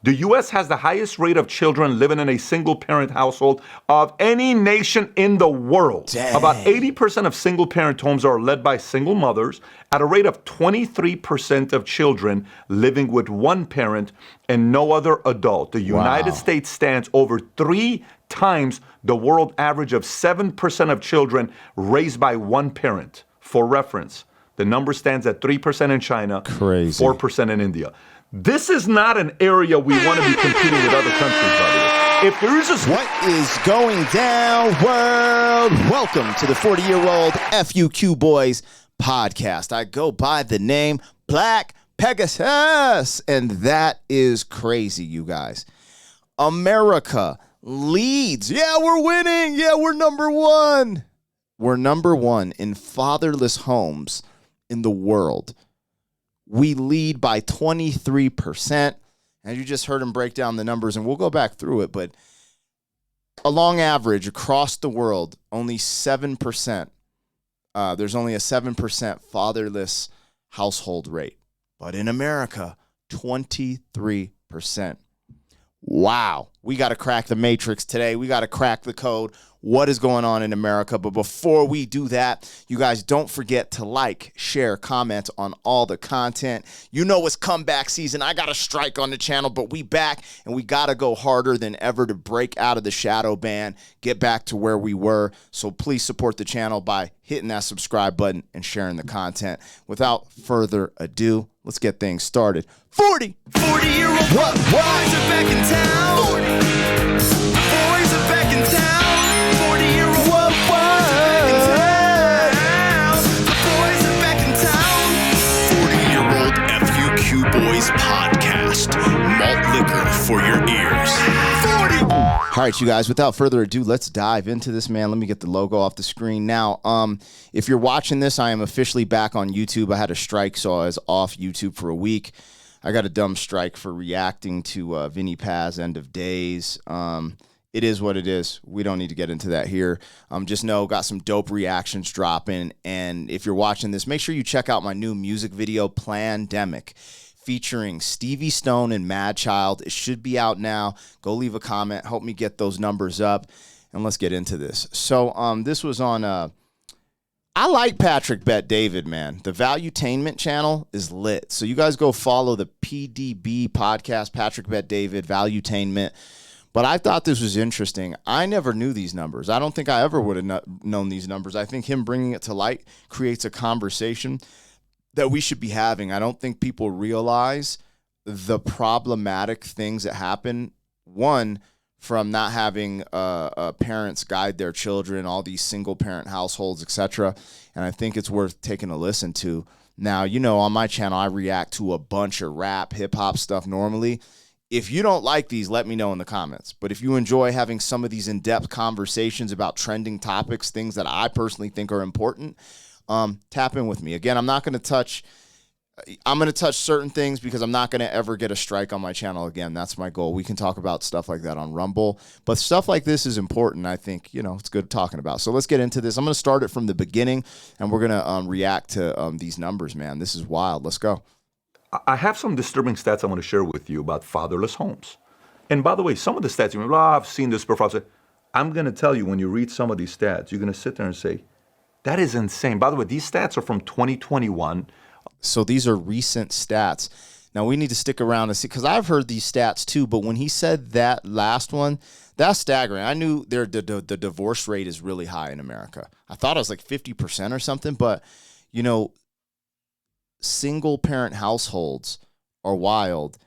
The U.S. has the highest rate of children living in a single-parent household of any nation in the world. Dang. About 80% of single-parent homes are led by single mothers, at a rate of 23% of children living with one parent and no other adult. The United States stands over 3 times the world average of 7% of children raised by one parent. For reference, the number stands at 3% in China, Crazy. 4% in India. This is not an area we want to be competing with other countries, by the way. If there is a... What is going down, world? Welcome to the 40-year-old FUQ Boys podcast. I go by the name Black Pegasus, and that is crazy, you guys. America leads. Yeah, we're winning. Yeah, we're number one. We're number one in fatherless homes in the world. We lead by 23%. As you just heard him break down the numbers, and we'll go back through it, but along average across the world, only 7%. There's only a 7% fatherless household rate. But in America, 23%. Wow. We got to crack the matrix today. We got to crack the code. What is going on in America? But before we do that, you guys don't forget to like, share, comment on all the content. You know it's comeback season. I got a strike on the channel, but we back, and we got to go harder than ever to break out of the shadow ban, get back to where we were. So please support the channel by hitting that subscribe button and sharing the content. Without further ado, let's get things started. 40-year-old boys are back in town. 40. Boys are back in town. 40-year-old boys are back in town. The boys are back in town. 40-year-old FUQ Boys podcast. Malt liquor for your ears. 40. All right, you guys, without further ado, let's dive into this, man. Let me get the logo off the screen now. If you're watching this, I am officially back on YouTube. I had a strike, so I was off YouTube for a week. I got a dumb strike for reacting to Vinny Paz End of Days. It is what it is. We don't need to get into that here. Just know, got some dope reactions dropping. And if you're watching this, make sure you check out my new music video, Plandemic, featuring Stevie Stone and Mad Child. It should be out now. Go leave a comment. Help me get those numbers up. And let's get into this. So this was on... I like Patrick Bet David, man. The Valuetainment channel is lit. So you guys go follow the PDB podcast, Patrick Bet David, Valuetainment. But I thought this was interesting. I never knew these numbers. I don't think I ever would have known these numbers. I think him bringing it to light creates a conversation that we should be having. I don't think people realize the problematic things that happen. One, from not having parents guide their children, all these single-parent households, etc. And I think it's worth taking a listen to. Now, you know, on my channel, I react to a bunch of rap, hip-hop stuff normally. If you don't like these, let me know in the comments. But if you enjoy having some of these in-depth conversations about trending topics, things that I personally think are important, tap in with me. Again, I'm going to touch certain things because I'm not going to ever get a strike on my channel again. That's my goal. We can talk about stuff like that on Rumble, but stuff like this is important. I think, you know, it's good talking about. So let's get into this. I'm going to start it from the beginning, and we're going to react to these numbers, man. This is wild. Let's go. I have some disturbing stats I want to share with you about fatherless homes. And by the way, some of the stats, you're like, I've seen this before. I'm going to tell you, when you read some of these stats, you're going to sit there and say, that is insane. By the way, these stats are from 2021. So these are recent stats. Now we need to stick around and see, because I've heard these stats too, but when he said that last one, that's staggering. I knew the divorce rate is really high in America. I thought it was like 50% or something, but, you know, single-parent households are wild.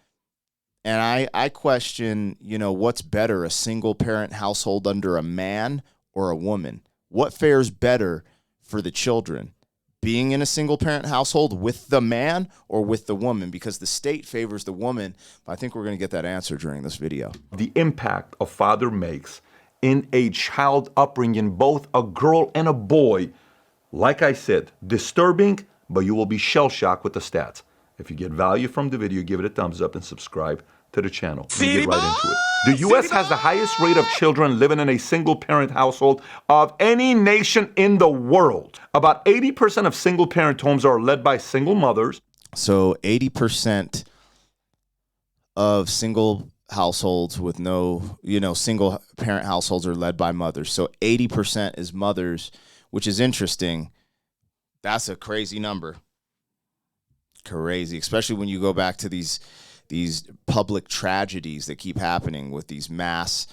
And I question, you know, what's better, a single-parent household under a man or a woman? What fares better for the children? Being in a single-parent household with the man or with the woman? Because the state favors the woman, but I think we're going to get that answer during this video. The impact a father makes in a child upbringing, both a girl and a boy, like I said, disturbing, but you will be shell-shocked with the stats. If you get value from the video, give it a thumbs up and subscribe to the channel. We get right into it. The U.S. has the highest rate of children living in a single-parent household of any nation in the world. About 80% of single-parent homes are led by single mothers. So 80% of single households with no, single parent households are led by mothers. So 80% is mothers, which is interesting. That's a crazy number. Crazy, especially when you go back to these public tragedies that keep happening with these mass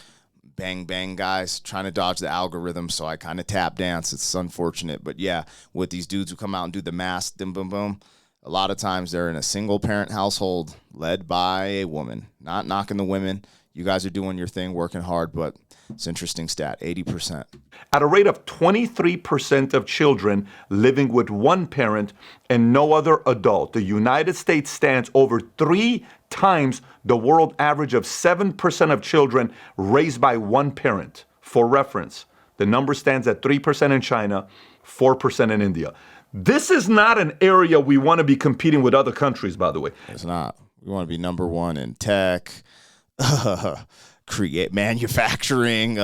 bang bang guys trying to dodge the algorithm. So I kind of tap dance. It's unfortunate, but yeah, with these dudes who come out and do the mass boom boom boom, a lot of times they're in a single parent household led by a woman. Not knocking the women. You guys are doing your thing, working hard, but it's an interesting stat, 80%. At a rate of 23% of children living with one parent and no other adult, the United States stands over 3 times the world average of 7% of children raised by one parent. For reference, the number stands at 3% in China, 4% in India. This is not an area we want to be competing with other countries, by the way. It's not. We want to be number one in tech, create manufacturing,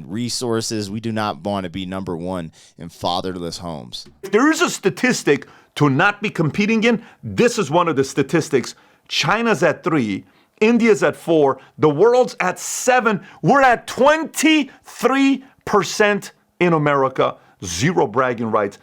resources. We do not want to be number one in fatherless homes. If there is a statistic to not be competing in, this is one of the statistics. China's at 3, India's at 4, the world's at 7. We're at 23% in America. Zero bragging rights.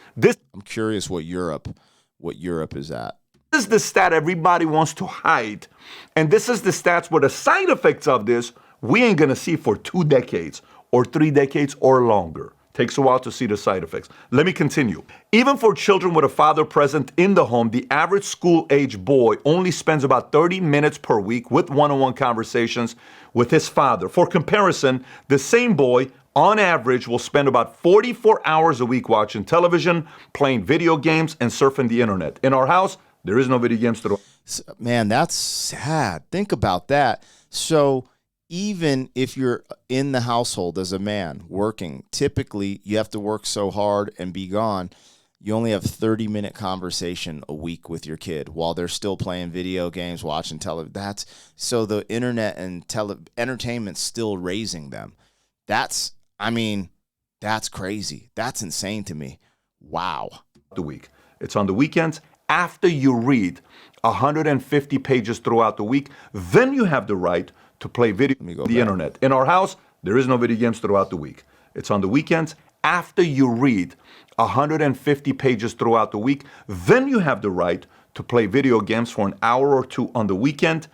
I'm curious what Europe is at. This is the stat everybody wants to hide. And this is the stats where the side effects of this, we ain't going to see for 2 decades or 3 decades or longer. Takes a while to see the side effects. Let me continue. Even for children with a father present in the home, the average school-age boy only spends about 30 minutes per week with one-on-one conversations with his father. For comparison, the same boy on average will spend about 44 hours a week watching television, playing video games, and surfing the internet. In our house, there is no video games to do. Man, that's sad. Think about that. So even if you're in the household as a man working, typically you have to work so hard and be gone. You only have 30-minute conversation a week with your kid while they're still playing video games, watching television. So the internet and entertainment's still raising them. That's crazy. That's insane to me. Wow. The week. It's on the weekends. After you read 150 pages throughout the week, then you have the right to play video on the internet. In our house, there is no video games throughout the week. It's on the weekends. After you read 150 pages throughout the week, then you have the right to play video games for an hour or 2 on the weekend,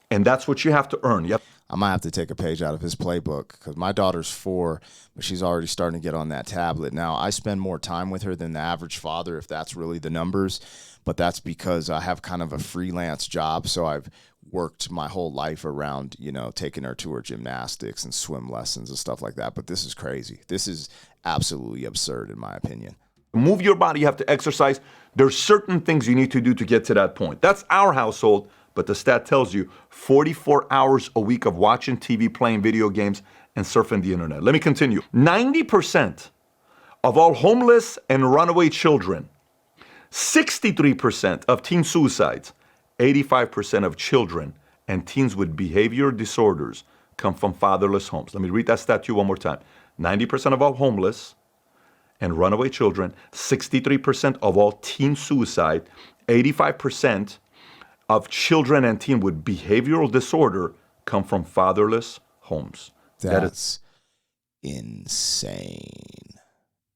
and that's what you have to earn. Yep. I might have to take a page out of his playbook because my daughter's 4, but she's already starting to get on that tablet. Now, I spend more time with her than the average father, if that's really the numbers, but that's because I have kind of a freelance job, so I've worked my whole life around, taking her to her gymnastics and swim lessons and stuff like that. But this is crazy. This is absolutely absurd, in my opinion. Move your body, you have to exercise. There's certain things you need to do to get to that point. That's our household. But the stat tells you 44 hours a week of watching TV, playing video games, and surfing the internet. Let me continue. 90% of all homeless and runaway children, 63% of teen suicides, 85% of children and teens with behavior disorders come from fatherless homes. Let me read that stat to you one more time. 90% of all homeless and runaway children, 63% of all teen suicide, 85% of children and teen with behavioral disorder come from fatherless homes. That's insane.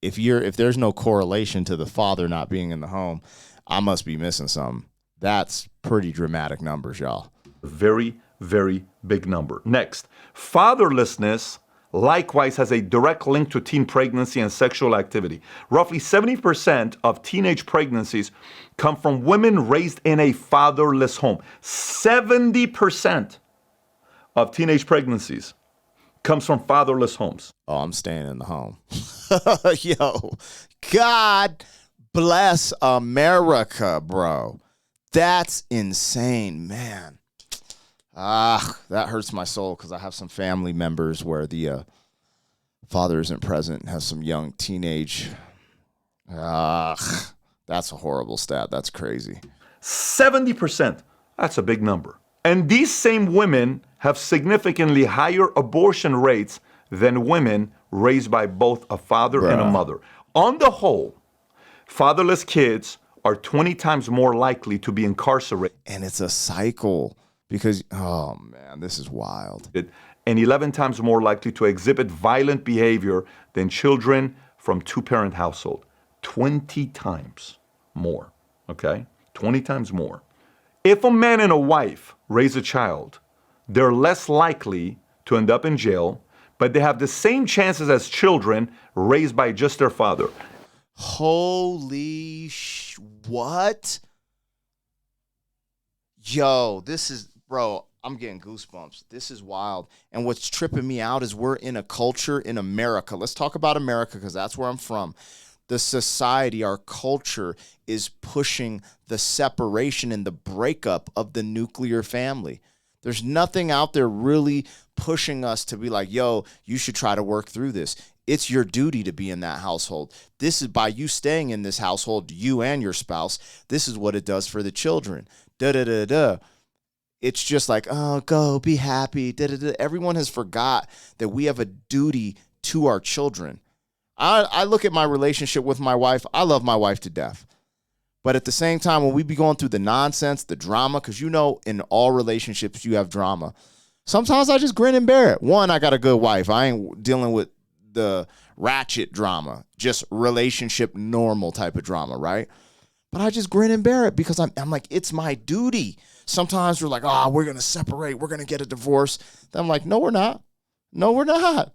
If there's no correlation to the father not being in the home, I must be missing something. That's pretty dramatic numbers, y'all. Very, very big number. Next, fatherlessness likewise has a direct link to teen pregnancy and sexual activity. Roughly 70% of teenage pregnancies come from women raised in a fatherless home. 70% of teenage pregnancies comes from fatherless homes. Oh, I'm staying in the home. Yo, God bless America, bro. That's insane, man. That hurts my soul because I have some family members where the father isn't present and has some young teenage. That's a horrible stat. That's crazy. 70%. That's a big number. And these same women have significantly higher abortion rates than women raised by both a father and a mother. On the whole, fatherless kids are 20 times more likely to be incarcerated. And it's a cycle. Because, oh man, this is wild. And 11 times more likely to exhibit violent behavior than children from two-parent household. 20 times more, okay? 20 times more. If a man and a wife raise a child, they're less likely to end up in jail, but they have the same chances as children raised by just their father. Holy what? Yo, this is, bro, I'm getting goosebumps. This is wild. And what's tripping me out is we're in a culture in America. Let's talk about America because that's where I'm from. The society, our culture is pushing the separation and the breakup of the nuclear family. There's nothing out there really pushing us to be like, yo, you should try to work through this. It's your duty to be in that household. This is by you staying in this household, you and your spouse. This is what it does for the children. Da-da-da-da. It's just like, oh, go, be happy. Da-da-da. Everyone has forgot that we have a duty to our children. I look at my relationship with my wife. I love my wife to death. But at the same time, when we be going through the nonsense, the drama, because you know in all relationships you have drama, sometimes I just grin and bear it. One, I got a good wife. I ain't dealing with the ratchet drama, just relationship normal type of drama, right? But I just grin and bear it because I'm like, it's my duty. Sometimes we're like, oh, we're going to separate. We're going to get a divorce. Then I'm like, no, we're not. No, we're not.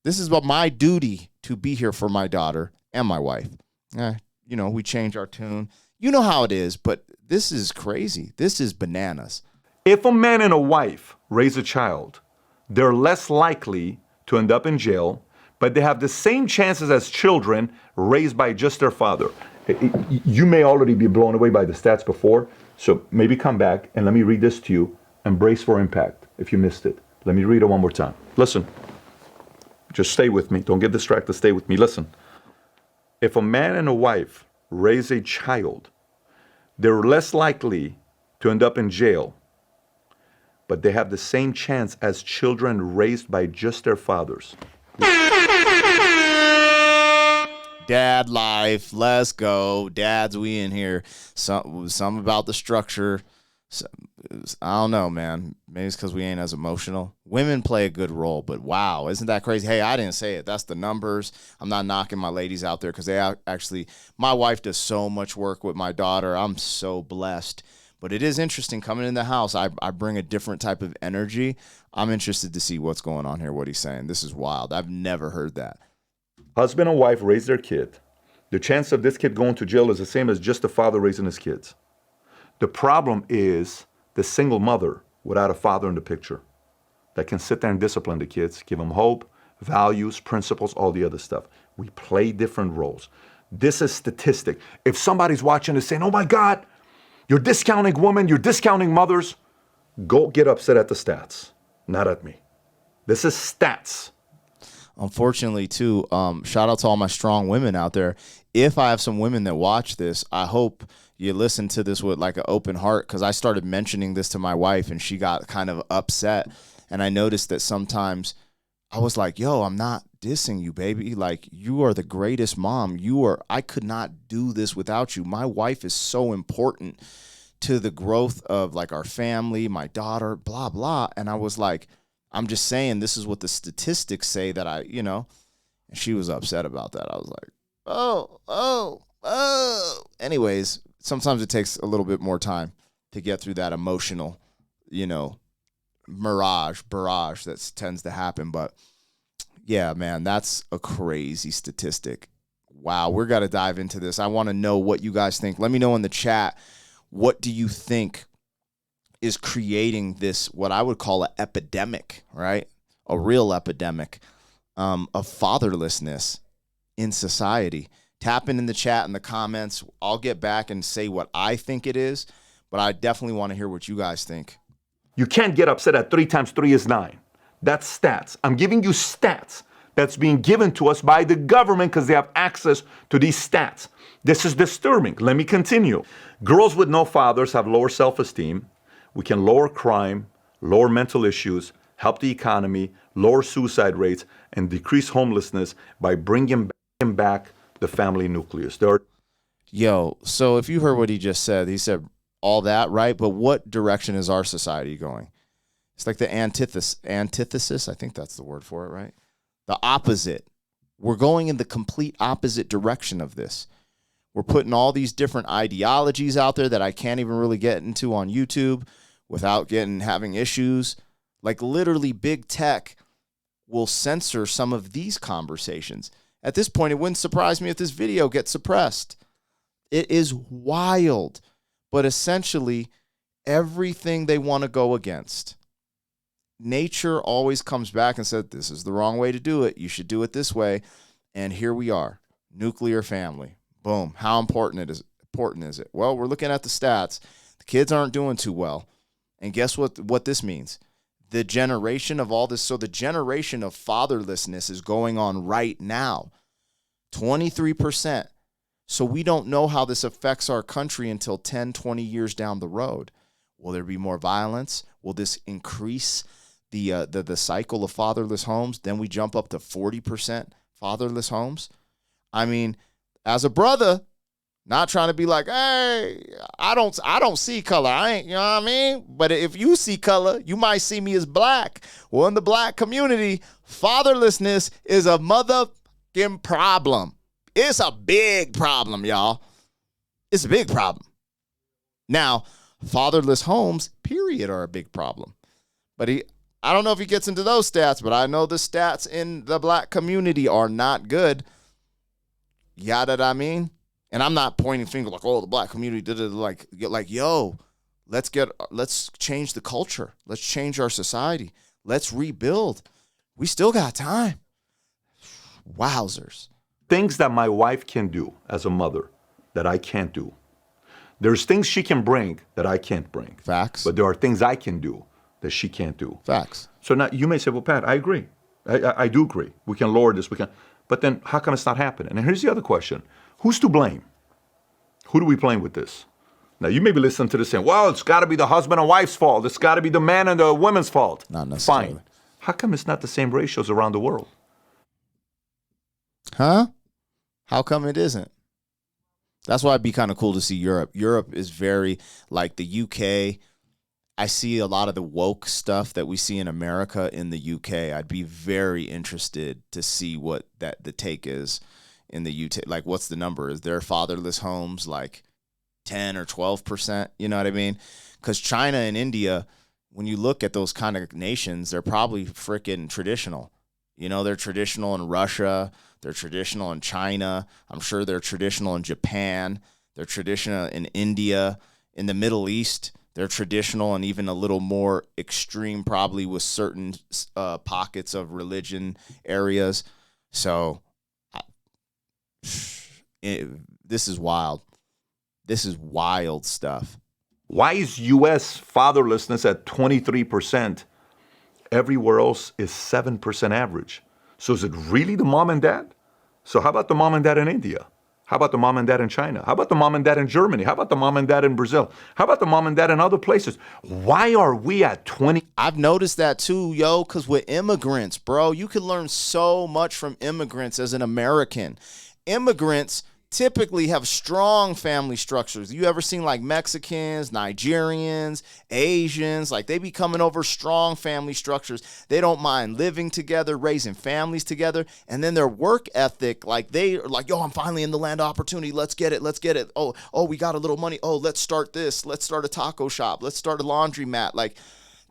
This is about my duty to be here for my daughter and my wife. You know, we change our tune. You know how it is, but this is crazy. This is bananas. If a man and a wife raise a child, they're less likely to end up in jail, but they have the same chances as children raised by just their father. You may already be blown away by the stats before, so maybe come back and let me read this to you and brace for impact if you missed it. Let me read it one more time. Listen. Just stay with me. Don't get distracted. Stay with me. Listen. If a man and a wife raise a child, they're less likely to end up in jail, but they have the same chance as children raised by just their fathers. Dad life. Let's go. Dads, we in here. Some about the structure. I don't know, man. Maybe it's because we ain't as emotional. Women play a good role, but wow, isn't that crazy? Hey, I didn't say it. That's the numbers. I'm not knocking my ladies out there because they actually, my wife does so much work with my daughter. I'm so blessed. But it is interesting coming in the house. I bring a different type of energy. I'm interested to see what's going on here, what he's saying. This is wild. I've never heard that. Husband and wife raise their kid. The chance of this kid going to jail is the same as just the father raising his kids. The problem is the single mother without a father in the picture that can sit there and discipline the kids, give them hope, values, principles, all the other stuff. We play different roles. This is statistic. If somebody's watching and saying, oh my God, you're discounting women, you're discounting mothers, go get upset at the stats, not at me. This is stats. Unfortunately, too, shout out to all my strong women out there. If I have some women that watch this, I hope you listen to this with like an open heart because I started mentioning this to my wife and she got kind of upset. And I noticed that sometimes I was like, yo, I'm not dissing you, baby. Like, you are the greatest mom. I could not do this without you. My wife is so important to the growth of like our family, my daughter, blah, blah. And I was like, I'm just saying this is what the statistics say that and she was upset about that. I was like, oh. Anyways, sometimes it takes a little bit more time to get through that emotional, barrage that tends to happen. But yeah, man, that's a crazy statistic. Wow, we're got to dive into this. I want to know what you guys think. Let me know in the chat. What do you think is creating this, what I would call an epidemic, right? A real epidemic of fatherlessness in society. Tap in the chat in the comments. I'll get back and say what I think it is, but I definitely want to hear what you guys think. You can't get upset at 3 times 3 is 9. That's stats. I'm giving you stats that's being given to us by the government because they have access to these stats. This is disturbing. Let me continue. Girls with no fathers have lower self-esteem. We can lower crime, lower mental issues, help the economy, lower suicide rates, and decrease homelessness by bringing back the family nucleus. Yo, so if you heard what he just said, he said all that, right? But what direction is our society going? It's like the antithesis. I think that's the word for it, right? The opposite. We're going in the complete opposite direction of this. We're putting all these different ideologies out there that I can't even really get into on YouTube without having issues. Like literally big tech will censor some of these conversations. At this point, it wouldn't surprise me if this video gets suppressed. It is wild. But essentially, everything they want to go against, nature always comes back and says, this is the wrong way to do it. You should do it this way. And here we are, nuclear family. Boom. How important is it? Well, we're looking at the stats. The kids aren't doing too well. And guess what this means? The generation of all this. So the generation of fatherlessness is going on right now. 23%. So we don't know how this affects our country until 10, 20 years down the road. Will there be more violence? Will this increase the cycle of fatherless homes? Then we jump up to 40% fatherless homes. I mean, as a brother, not trying to be like, hey, I don't see color. I ain't, you know what I mean? But if you see color, you might see me as black. Well, in the black community, fatherlessness is a motherfucking problem. It's a big problem, y'all. It's a big problem. Now, fatherless homes, period, are a big problem. But I don't know if he gets into those stats, but I know the stats in the black community are not good. Yada, I mean? And I'm not pointing finger like, oh, the black community did it. Like, yo, let's change the culture. Let's change our society. Let's rebuild. We still got time. Wowzers. Things that my wife can do as a mother that I can't do. There's things she can bring that I can't bring. Facts. But there are things I can do that she can't do. Facts. So now you may say, well, Pat, I agree. I do agree. We can lower this. But then how come it's not happening? And here's the other question. Who's to blame? Who do we blame with this? Now, you may be listening to this saying, well, it's got to be the husband and wife's fault. It's got to be the man and the woman's fault. Not necessarily. Fine. How come it's not the same ratios around the world? Huh? How come it isn't? That's why it'd be kind of cool to see Europe. Europe is very like the UK. I see a lot of the woke stuff that we see in America in the UK. I'd be very interested to see what the take is in the UK. Like, what's the number? Is there fatherless homes like 10 or 12%? You know what I mean? Because China and India, when you look at those kind of nations, they're probably freaking traditional. You know, they're traditional in Russia. They're traditional in China. I'm sure they're traditional in Japan. They're traditional in India. In the Middle East, they're traditional and even a little more extreme probably with certain pockets of religion areas. So this is wild. This is wild stuff. Why is U.S. fatherlessness at 23%? Everywhere else is 7% average. So is it really the mom and dad? So how about the mom and dad in India? How about the mom and dad in China? How about the mom and dad in Germany? How about the mom and dad in Brazil? How about the mom and dad in other places? Why are we at 20? I've noticed that too, yo, because with immigrants, bro, you can learn so much from immigrants as an American. Immigrants typically have strong family structures. You ever seen like Mexicans, Nigerians, Asians, like they be coming over strong family structures. They don't mind living together, raising families together. And then their work ethic, like they are like, yo, I'm finally in the land of opportunity. Let's get it. Let's get it. Oh, we got a little money. Oh, let's start this. Let's start a taco shop. Let's start a laundromat. Like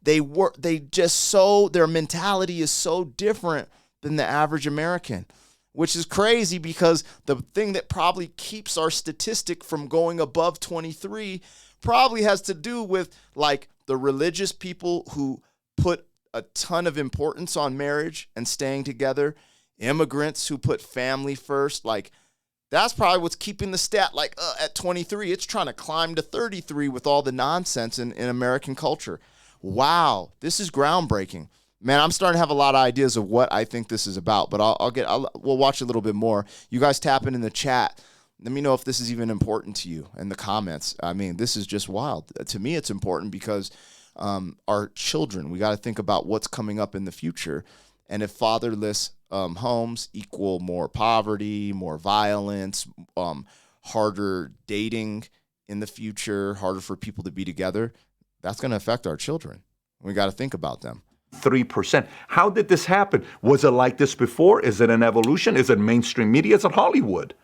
their mentality is so different than the average American. Which is crazy because the thing that probably keeps our statistic from going above 23 probably has to do with like the religious people who put a ton of importance on marriage and staying together, immigrants who put family first. Like that's probably what's keeping the stat like at 23. It's trying to climb to 33 with all the nonsense in American culture. Wow, this is groundbreaking. Man, I'm starting to have a lot of ideas of what I think this is about, but we'll watch a little bit more. You guys tapping in the chat. Let me know if this is even important to you in the comments. I mean, this is just wild. To me, it's important because our children, we got to think about what's coming up in the future. And if fatherless homes equal more poverty, more violence, harder dating in the future, harder for people to be together, that's going to affect our children. We got to think about them. 3%. How did this happen? Was it like this before? Is it an evolution? Is it mainstream media? Is it Hollywood?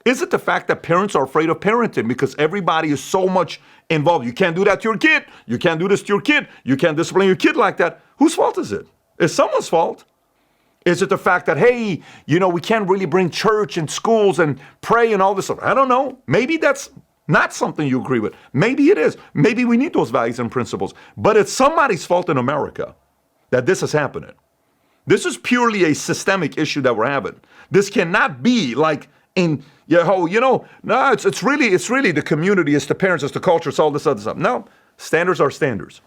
Is it the fact that parents are afraid of parenting because everybody is so much involved? You can't do that to your kid. You can't do this to your kid. You can't discipline your kid like that. Whose fault is it? It's someone's fault. Is it the fact that, hey, we can't really bring church and schools and pray and all this stuff? I don't know. Maybe that's not something you agree with. Maybe it is. Maybe we need those values and principles. But it's somebody's fault in America that this is happening. This is purely a systemic issue that we're having. This cannot be like no, it's really the community, it's the parents, it's the culture, it's all this other stuff. No, standards are standards.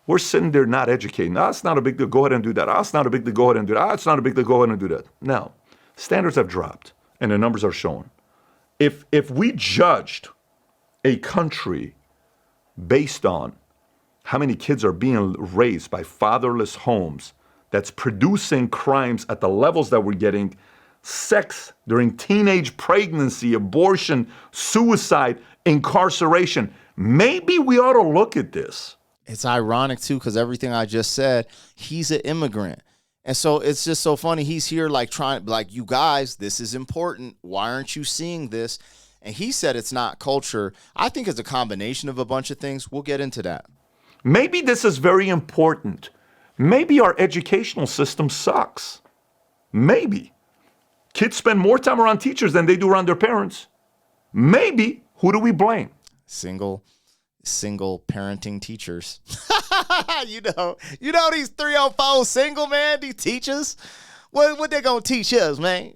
We're sitting there not educating. It's not a big deal, go ahead and do that. It's not a big deal, go ahead and do that. It's not a big deal, go ahead and do that. No, standards have dropped and the numbers are showing. If we judged a country based on how many kids are being raised by fatherless homes that's producing crimes at the levels that we're getting, sex during teenage pregnancy, abortion, suicide, incarceration, maybe we ought to look at this. It's ironic, too, because everything I just said, he's an immigrant. And so it's just so funny. He's here you guys, this is important. Why aren't you seeing this? And he said it's not culture. I think it's a combination of a bunch of things. We'll get into that. Maybe this is very important. Maybe our educational system sucks. Maybe. Kids spend more time around teachers than they do around their parents. Maybe. Who do we blame? Single parenting teachers. you know these 304 single, man, these teachers. What they gonna teach us, man?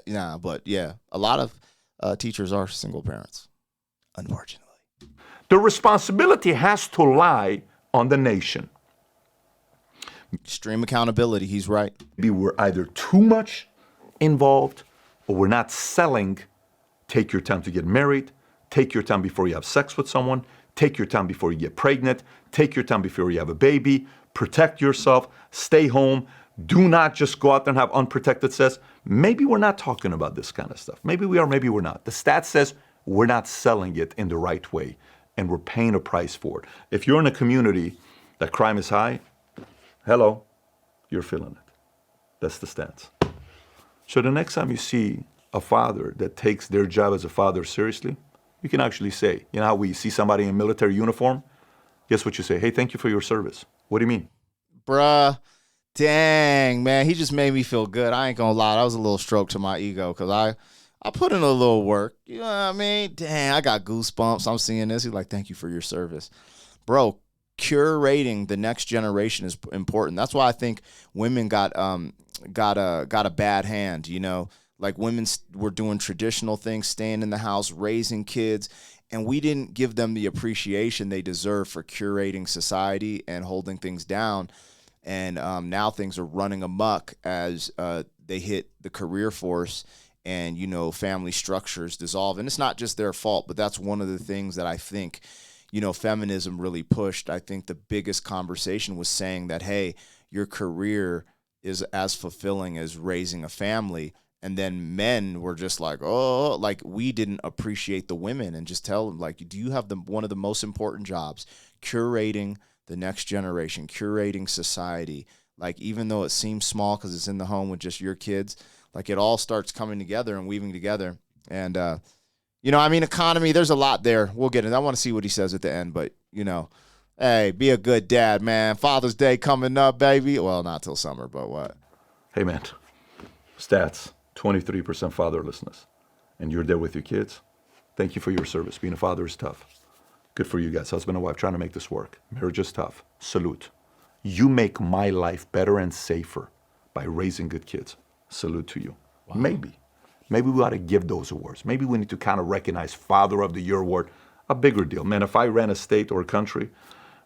Nah, but yeah, a lot of teachers are single parents, unfortunately. The responsibility has to lie on the nation. Extreme accountability, he's right. Maybe we're either too much involved or we're not selling. Take your time to get married. Take your time before you have sex with someone. Take your time before you get pregnant. Take your time before you have a baby. Protect yourself. Stay home. Do not just go out there and have unprotected sex. Maybe we're not talking about this kind of stuff. Maybe we are, maybe we're not. The stat says we're not selling it in the right way, and we're paying a price for it. If you're in a community that crime is high, hello, you're feeling it. That's the stats. So the next time you see a father that takes their job as a father seriously, you can actually say, you know how we see somebody in military uniform? Guess what you say? Hey, thank you for your service. What do you mean? Bruh, dang, man, he just made me feel good. I ain't gonna lie, that was a little stroke to my ego because I put in a little work. You know what I mean? Dang, I got goosebumps. I'm seeing this. He's like, thank you for your service. Bro, curating the next generation is important. That's why I think women got a bad hand, you know? Like women were doing traditional things, staying in the house, raising kids, and we didn't give them the appreciation they deserve for curating society and holding things down. And now things are running amok as they hit the career force and, you know, family structures dissolve. And it's not just their fault, but that's one of the things that I think, you know, feminism really pushed. I think the biggest conversation was saying that, hey, your career is as fulfilling as raising a family. And then men were just like, oh, like we didn't appreciate the women and just tell them, like, do you have one of the most important jobs, curating the next generation, curating society. Like, even though it seems small because it's in the home with just your kids, like it all starts coming together and weaving together. And, you know, I mean, economy, there's a lot there. We'll get it. I want to see what he says at the end, but, you know, hey, be a good dad, man. Father's Day coming up, baby. Well, not till summer, but what? Hey, man, stats. 23% fatherlessness, and you're there with your kids. Thank you for your service. Being a father is tough. Good for you guys, husband and wife, trying to make this work. Marriage is tough. Salute. You make my life better and safer by raising good kids. Salute to you. Wow. Maybe we ought to give those awards. Maybe we need to kind of recognize Father of the Year award, a bigger deal. Man, if I ran a state or a country,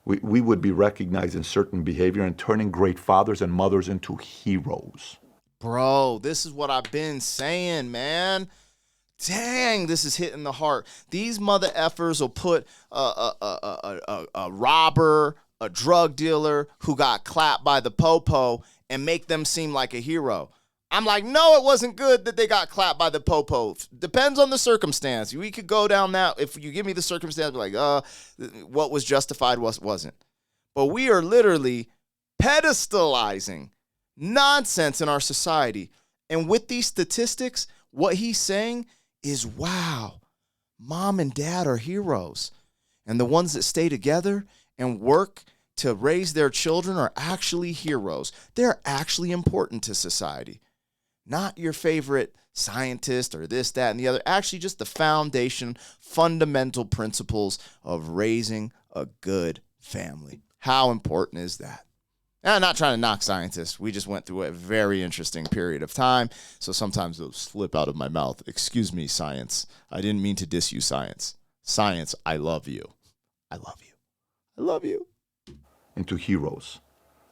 we would be recognizing certain behavior and turning great fathers and mothers into heroes. Bro, this is what I've been saying, man. Dang, this is hitting the heart. These mother effers will put a robber, a drug dealer who got clapped by the popo and make them seem like a hero. I'm like, no, it wasn't good that they got clapped by the popo. Depends on the circumstance. We could go down that. If you give me the circumstance, be like, what was justified wasn't. But we are literally pedestalizing nonsense in our society. And with these statistics, what he's saying is, wow, mom and dad are heroes. And the ones that stay together and work to raise their children are actually heroes. They're actually important to society. Not your favorite scientist or this, that, and the other. Actually, just the foundation, fundamental principles of raising a good family. How important is that? And I'm not trying to knock scientists. We just went through a very interesting period of time, so sometimes those slip out of my mouth. Excuse me, science. I didn't mean to diss you, science. Science, I love you. I love you. I love you. Into heroes,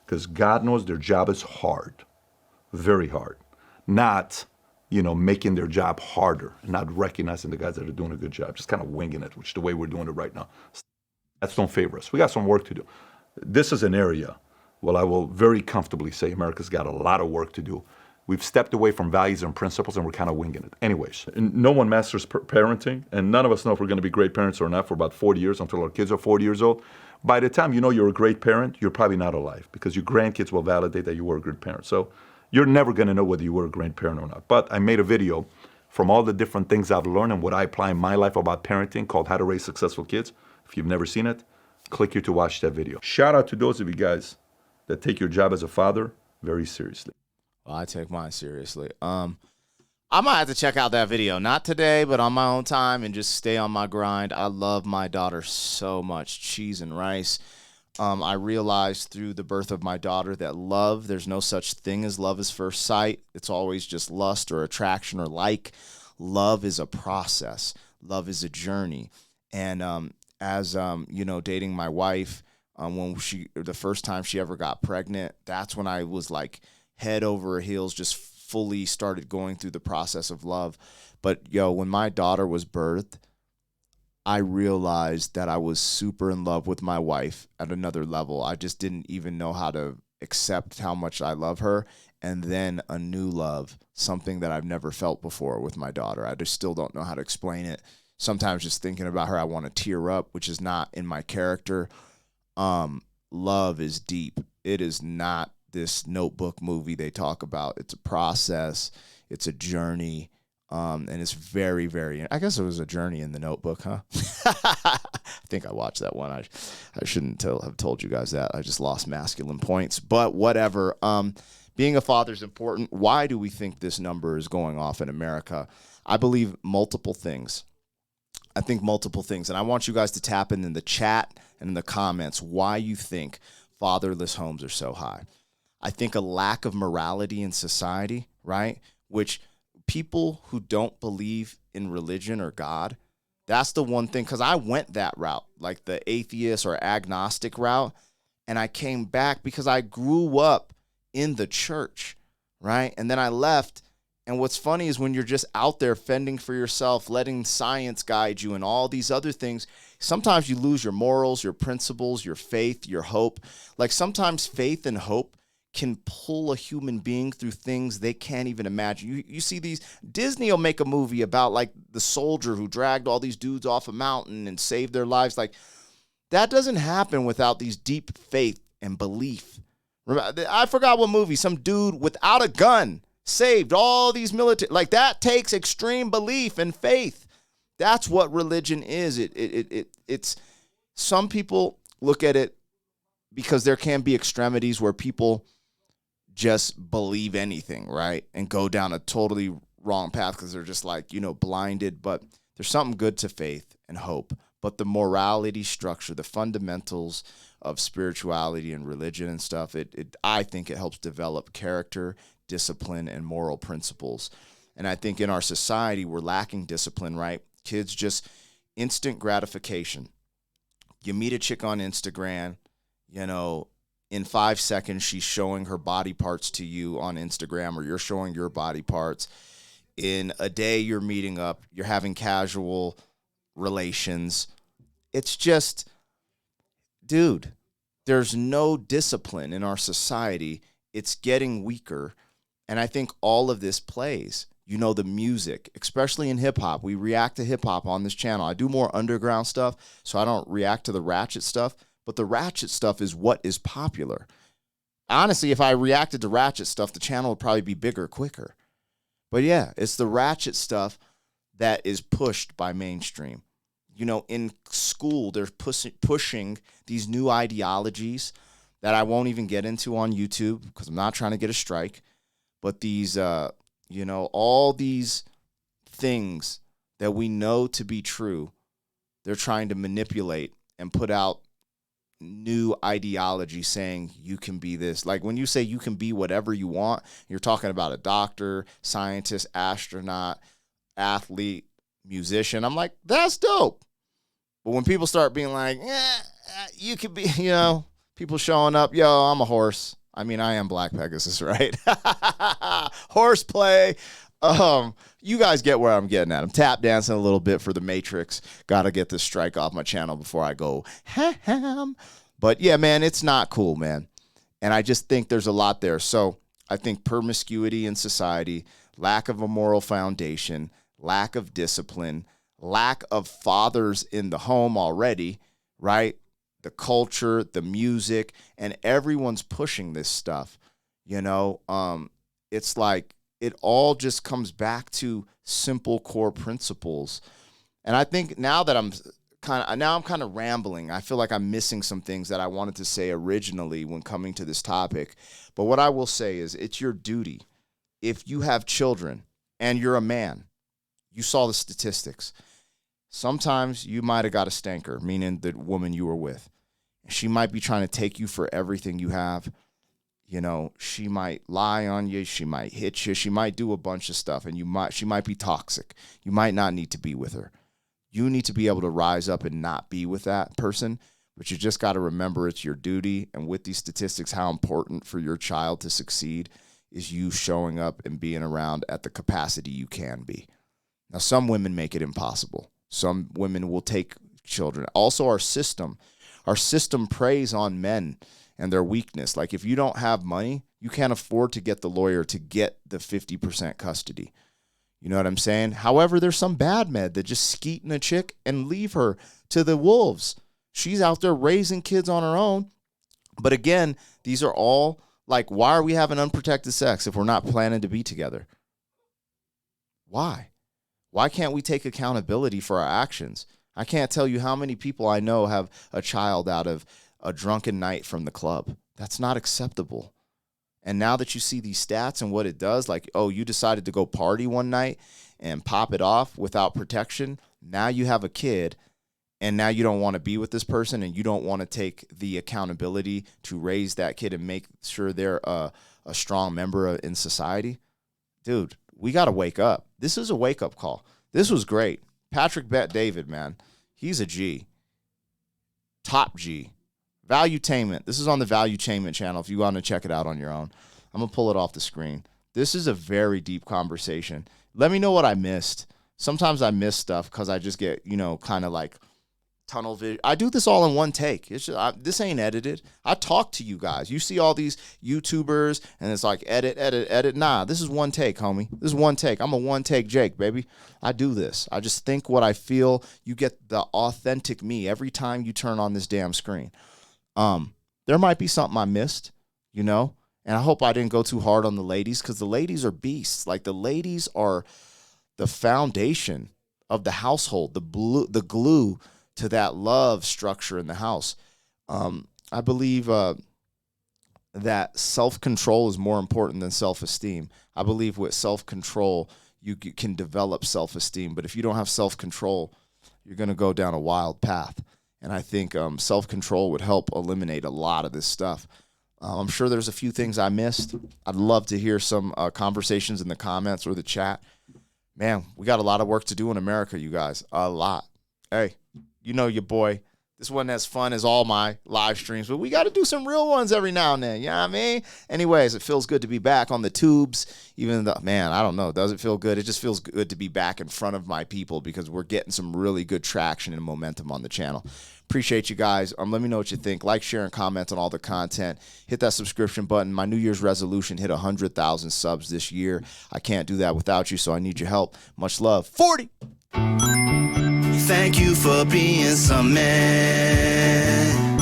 because God knows their job is hard, very hard. Not, making their job harder, not recognizing the guys that are doing a good job, just kind of winging it, which is the way we're doing it right now. That's don't favor us. We got some work to do. This is an area, well, I will very comfortably say America's got a lot of work to do. We've stepped away from values and principles, and we're kind of winging it. Anyways, no one masters parenting, and none of us know if we're going to be great parents or not for about 40 years, until our kids are 40 years old. By the time you know you're a great parent, you're probably not alive, because your grandkids will validate that you were a good parent. So you're never going to know whether you were a great parent or not. But I made a video from all the different things I've learned and what I apply in my life about parenting called How to Raise Successful Kids. If you've never seen it, click here to watch that video. Shout out to those of you guys that take your job as a father very seriously. Well, I take mine seriously. I might have to check out that video. Not today, but on my own time, and just stay on my grind. I love my daughter so much. Cheese and rice. I realized through the birth of my daughter that love, there's no such thing as love as first sight. It's always just lust or attraction or like. Love is a process. Love is a journey. And as dating my wife, when the first time she ever got pregnant, that's when I was like head over heels, just fully started going through the process of love. But when my daughter was birthed, I realized that I was super in love with my wife at another level. I just didn't even know how to accept how much I love her. And then a new love, something that I've never felt before with my daughter. I just still don't know how to explain it. Sometimes just thinking about her, I want to tear up, which is not in my character. Love is deep. It is not this Notebook movie they talk about. It's a process. It's a journey. And it's very, very, I guess it was a journey in the Notebook, huh? I think I watched that one. I shouldn't have told you guys that. I just lost masculine points, but whatever. Being a father is important. Why do we think this number is going off in America? I believe multiple things. And I want you guys to tap in the chat and in the comments why you think fatherless homes are so high. I think a lack of morality in society, right? Which people who don't believe in religion or God, that's the one thing, because I went that route, like the atheist or agnostic route, and I came back because I grew up in the church, right? And then I left, and what's funny is when you're just out there fending for yourself, letting science guide you and all these other things, sometimes you lose your morals, your principles, your faith, your hope. Like sometimes faith and hope can pull a human being through things they can't even imagine. You see these, Disney will make a movie about like the soldier who dragged all these dudes off a mountain and saved their lives. Like that doesn't happen without these deep faith and belief. I forgot what movie, some dude without a gun saved all these military, like that takes extreme belief and faith. That's what religion is. It's some people look at it because there can be extremities where people just believe anything, right? And go down a totally wrong path because they're just like, blinded. But there's something good to faith and hope. But the morality structure, the fundamentals of spirituality and religion and stuff, I think it helps develop character, discipline, and moral principles. And I think in our society, we're lacking discipline, right? Kids just instant gratification. You meet a chick on Instagram, in 5 seconds, she's showing her body parts to you on Instagram, or you're showing your body parts. In a day, you're meeting up, you're having casual relations. It's just, dude, there's no discipline in our society. It's getting weaker. And I think all of this plays. You know, the music, especially in hip hop. We react to hip hop on this channel. I do more underground stuff, so I don't react to the ratchet stuff. But the ratchet stuff is what is popular. Honestly, if I reacted to ratchet stuff, the channel would probably be bigger quicker. But yeah, it's the ratchet stuff that is pushed by mainstream. You know, in school, they're pushing these new ideologies that I won't even get into on YouTube because I'm not trying to get a strike. But these, you know, all these things that we know to be true, they're trying to manipulate and put out new ideology saying you can be this. Like when you say you can be whatever you want, you're talking about a doctor, scientist, astronaut, athlete, musician. I'm like, that's dope. But when people start being like, you could be, you know, people showing up, yo, I'm a horse. I mean, I am Black Pegasus, right? Horseplay. You guys get where I'm getting at. I'm tap dancing a little bit for the Matrix. Got to get this strike off my channel before I go ham. But yeah, man, it's not cool, man. And I just think there's a lot there. So I think promiscuity in society, lack of a moral foundation, lack of discipline, lack of fathers in the home already, right? The culture, the music, and everyone's pushing this stuff. You know, it's like it all just comes back to simple core principles. And I think now that I'm kind of rambling. I feel like I'm missing some things that I wanted to say originally when coming to this topic. But what I will say is it's your duty. If you have children and you're a man, you saw the statistics. Sometimes you might have got a stanker, meaning the woman you were with. She might be trying to take you for everything you have. You know, she might lie on you. She might hit you. She might do a bunch of stuff, and she might be toxic. You might not need to be with her. You need to be able to rise up and not be with that person, but you just got to remember it's your duty. And with these statistics, how important for your child to succeed is you showing up and being around at the capacity you can be. Now, some women make it impossible. Some women will take children. Also, our system preys on men and their weakness. Like if you don't have money, you can't afford to get the lawyer to get the 50% custody. You know what I'm saying? However, there's some bad men that just skeeting a chick and leave her to the wolves. She's out there raising kids on her own. But again, these are all like, why are we having unprotected sex if we're not planning to be together? Why? Why can't we take accountability for our actions? I can't tell you how many people I know have a child out of a drunken night from the club. That's not acceptable. And now that you see these stats and what it does, like, oh, you decided to go party one night and pop it off without protection. Now you have a kid and now you don't want to be with this person and you don't want to take the accountability to raise that kid and make sure they're a strong member in society. Dude, we got to wake up. This is a wake-up call. This was great. Patrick Bet David, man, he's a G. Top G. Valuetainment. This is on the Valuetainment channel if you want to check it out on your own. I'm going to pull it off the screen. This is a very deep conversation. Let me know what I missed. Sometimes I miss stuff because I just get, kind of like tunnel vision. I do this all in one take. It's just, this ain't edited. I talk to you guys. You see all these YouTubers and it's like edit. Nah, this is one take, homie. This is one take. I'm a one-take Jake, baby. I do this. I just think what I feel. You get the authentic me every time you turn on this damn screen. There might be something I missed, and I hope I didn't go too hard on the ladies because the ladies are beasts. Like the ladies are the foundation of the household, the glue to that love structure in the house. I believe that self-control is more important than self-esteem. I believe with self-control, you can develop self-esteem. But if you don't have self-control, you're going to go down a wild path. And I think self-control would help eliminate a lot of this stuff. I'm sure there's a few things I missed. I'd love to hear some conversations in the comments or the chat. Man, we got a lot of work to do in America, you guys. A lot. Hey, your boy. This wasn't as fun as all my live streams, but we got to do some real ones every now and then. You know what I mean? Anyways, it feels good to be back on the tubes. Even though, man, I don't know. Does it feel good? It just feels good to be back in front of my people because we're getting some really good traction and momentum on the channel. Appreciate you guys. Let me know what you think. Like, share, and comment on all the content. Hit that subscription button. My New Year's resolution, hit 100,000 subs this year. I can't do that without you, so I need your help. Much love. 40! Thank you for being some man.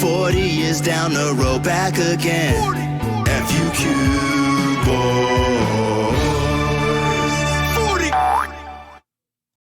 40 years down the road, back again. 40.